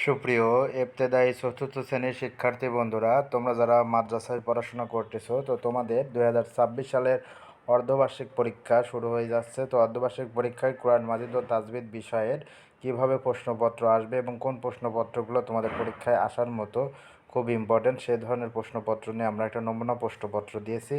সুপ্রিয় ইবতেদায়ী চতুর্থ শ্রেণীর শিক্ষার্থী বন্ধুরা, তোমরা যারা মাদ্রাসায় পড়াশোনা করতেছো, তো তোমাদের 2026 সালের অর্ধবার্ষিক পরীক্ষা শুরু হয়ে যাচ্ছে। তো অর্ধবার্ষিক পরীক্ষায় কোরআন মাজিদ ও তাজবিদ বিষয়ের কিভাবে প্রশ্নপত্র আসবে এবং কোন প্রশ্নপত্রগুলো তোমাদের পরীক্ষায় আসার মতো খুব ইম্পর্টেন্ট, সেই ধরনের প্রশ্নপত্র নিয়ে আমরা একটা নমুনা প্রশ্নপত্র দিয়েছি।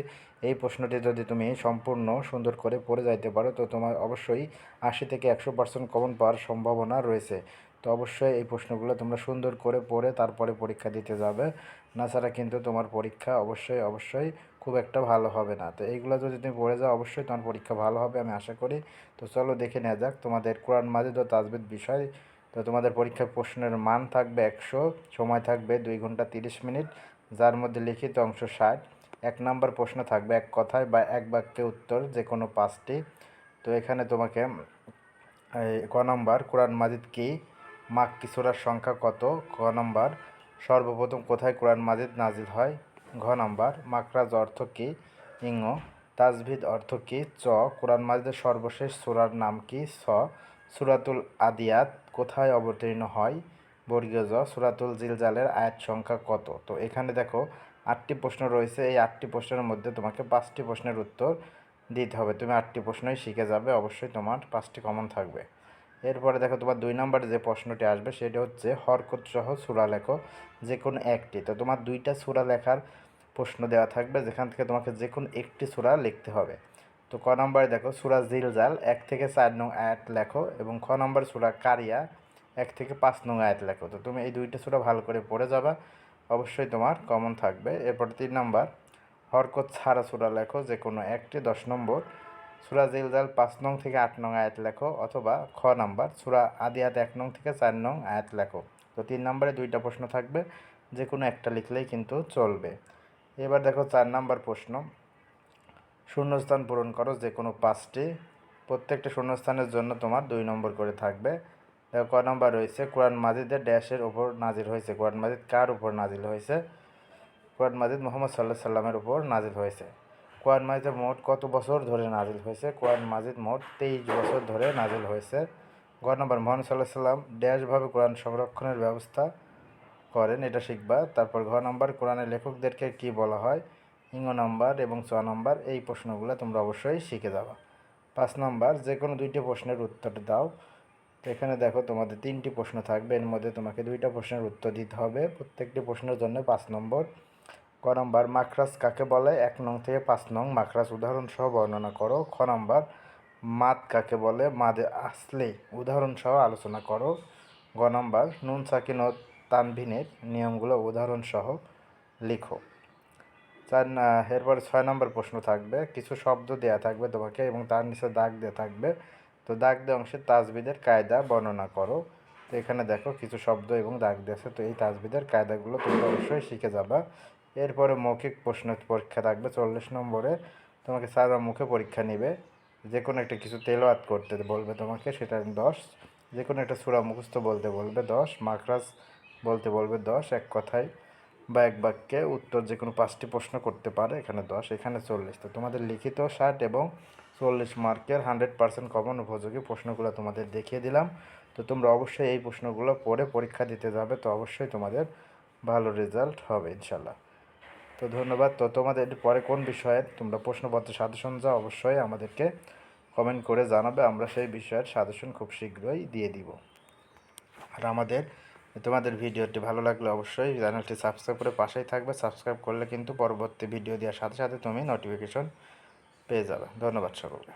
এই প্রশ্নটি যদি তুমি সম্পূর্ণ সুন্দর করে পড়ে যাইতে পারো, তো তোমার অবশ্যই 80 থেকে 100% কমন পাওয়ার সম্ভাবনা রয়েছে। তো অবশ্যই এই প্রশ্নগুলো তোমরা সুন্দর করে পড়ে তারপরে পরীক্ষা দিতে যাবে, না ছাড়া কিন্তু তোমার পরীক্ষা অবশ্যই খুব একটা ভালো হবে না। তো এইগুলো যদি তুমি পড়ে যাও, অবশ্যই তোমার পরীক্ষা ভালো হবে আমি আশা করি। তো চলো দেখে নেওয়া যাক তোমাদের কোরআন মাজিদ ও তাজবিদ বিষয়। তো তোমাদের পরীক্ষার প্রশ্নের মান থাকবে 100, সময় থাকবে 2 ঘন্টা 30 মিনিট, যার মধ্যে লিখিত অংশ 60। 1 নম্বর প্রশ্ন থাকবে এক কথায় বা এক বাক্যে উত্তর যে কোনো 5টি। তো এখানে তোমাকে ক নম্বর কোরআন মাজিদ কি, মাক্কি সূরার সংখ্যা কত, খ নম্বর সর্বপ্রথম কোথায় কোরআন মাজিদ নাজিল হয়, ঘ নম্বর মাখরাজ অর্থ কী, ইঙ তাজভিদ অর্থ কী, চ কোরআন মাজিদের সর্বশেষ সূরার নাম কি, ছ সূরাতুল আদিয়াত কোথায় অবতীর্ণ হয়, বর্গীয় জ সূরাতুল জিলজালের আয়াত সংখ্যা কত। তো এখানে দেখো 8টি প্রশ্ন রয়েছে। এই 8টি প্রশ্নের মধ্যে তোমাকে 5টি প্রশ্নের উত্তর দিতে হবে। তুমি 8টি প্রশ্নই শিখে যাবে, অবশ্যই তোমার 5টি কমন থাকবে। এরপরে দেখো তোমার 2 নম্বরে যে প্রশ্নটি আসবে সেটা হচ্ছে হরকত সহ সূরা লেখো যে কোনো একটি। তো তোমার 2টা সূরা লেখার প্রশ্ন দেওয়া থাকবে, যেখান থেকে তোমাকে যে কোনো একটি সূরা লিখতে হবে। তো ক নম্বরে দেখো সূরা জিলজাল 1 থেকে 4 নং আয়াত লেখো এবং খ নম্বর সূরা কারিয়া 1 থেকে 5 নং আয়াত লেখো। তো তুমি এই 2টা সূরা ভালো করে পড়ে যাবা, অবশ্যই তোমার কমন থাকবে। এরপর 3 নম্বর হরকত ছাড়া সূরা লেখো যে কোনো একটি। 10 নম্বর সূরা জিলজাল 5 নং থেকে 8 নং আয়াত লেখো, অথবা খ নাম্বার সূরা আদিয়াত 1 নং থেকে 4 নং আয়াত লেখো। তো 3 নম্বরে 2টা প্রশ্ন থাকবে, যে কোনো একটা লিখলেই কিন্তু চলবে। এবার দেখো 4 নম্বর প্রশ্ন, শূন্যস্থান পূরণ করো যে কোনো 5টি। প্রত্যেকটা শূন্যস্থানের জন্য তোমার 2 নম্বর করে থাকবে। দেখো ক নম্বর রয়েছে কোরআন মাজিদের ড্যাশের ওপর নাজিল হয়েছে। কোরআন মাজিদ কার উপর নাজিল হয়েছে? কোরআন মাজিদ মুহাম্মদ সাল্লাল্লাহু আলাইহি সাল্লামের উপর নাজিল হয়েছে। কোরআন মাজিদ মোট কত বছর ধরে নাজিল হয়েছে? কোরআন মাজিদ মোট 23 বছর ধরে নাজিল হয়েছে। গ নম্বর মুহাম্মদ সাল্লাল্লাহু আলাইহি সাল্লাম ড্যাশভাবে কোরআন সংরক্ষণের ব্যবস্থা করেন, এটা শিখবা। তারপর ঘ নম্বর কোরআনের লেখকদেরকে কি বলা হয়, ইঙ নম্বর এবং চ নম্বর এই প্রশ্নগুলো তোমরা অবশ্যই শিখে যাবা। 5 নম্বর যে কোনো 2টি প্রশ্নের উত্তর দাও। তো এখানে দেখো তোমাদের 3টি প্রশ্ন থাকবে, এর মধ্যে তোমাকে 2টা প্রশ্নের উত্তর দিতে হবে, প্রত্যেকটি প্রশ্নের জন্য 5 নম্বর। ক নম্বর মাখরাজ কাকে বলে, 1 নং থেকে 5 নং মাখরাজ উদাহরণ সহ বর্ণনা করো। খ নম্বর মাদ কাকে বলে, মাদে আসলে উদাহরণ সহ আলোচনা করো। গ নম্বর নুন সাকিন ও তানভিনের নিয়মগুলো উদাহরণ সহ লিখো। এরপরে 6 নম্বর প্রশ্ন থাকবে, কিছু শব্দ দেয়া থাকবে তোমাকে এবং তার নিচে দাগ দেওয়া থাকবে। তো দাগ দেওয়া অংশে তাজবিদের কায়দা বর্ণনা করো। তো এখানে দেখো কিছু শব্দ এবং দাগ দিয়েছে, তো এই তাজবিদের কায়দাগুলো তোমরা অবশ্যই শিখে যাবা। এরপরে মৌখিক প্রশ্ন পরীক্ষা থাকবে 40 নম্বরে। তোমাকে স্যাররা মুখে পরীক্ষা নেবে, যে কোনো একটা কিছু তেলাওয়াত করতে বলবে তোমাকে, সেটা 10। যে কোনো একটা সূরা মুখস্থ বলতে বলবে 10। মাখরাজ বলতে বলবে 10। এক কথায় বা এক বাক্যে উত্তর যে কোনো 5টি প্রশ্ন করতে পারে, এখানে 10, এখানে 40। তো তোমাদের লিখিত 60 এবং 40 মার্কের 100% কমন উপযোগী প্রশ্নগুলো তোমাদের দেখিয়ে দিলাম। তো তোমরা অবশ্যই এই প্রশ্নগুলো পড়ে পরীক্ষা দিতে যাবে, তো অবশ্যই তোমাদের ভালো রেজাল্ট হবে ইনশাল্লাহ। তো ধন্যবাদ। তো তোমাদের পরে কোন বিষয়ে তোমরা প্রশ্নপত্র সাজেশন চাও, অবশ্যই আমাদেরকে কমেন্ট করে জানাবে, আমরা সেই বিষয়ের সাজেশন খুব শীঘ্রই দিয়ে দিব। আর তোমাদের ভিডিওটি ভালো লাগলে অবশ্যই চ্যানেলটি সাবস্ক্রাইব করে পাশেই থাকবে। সাবস্ক্রাইব করলে কিন্তু পরবর্তী ভিডিও দেওয়ার সাথে সাথে তুমি নোটিফিকেশন পেয়ে যাবে। ধন্যবাদ সকলকে।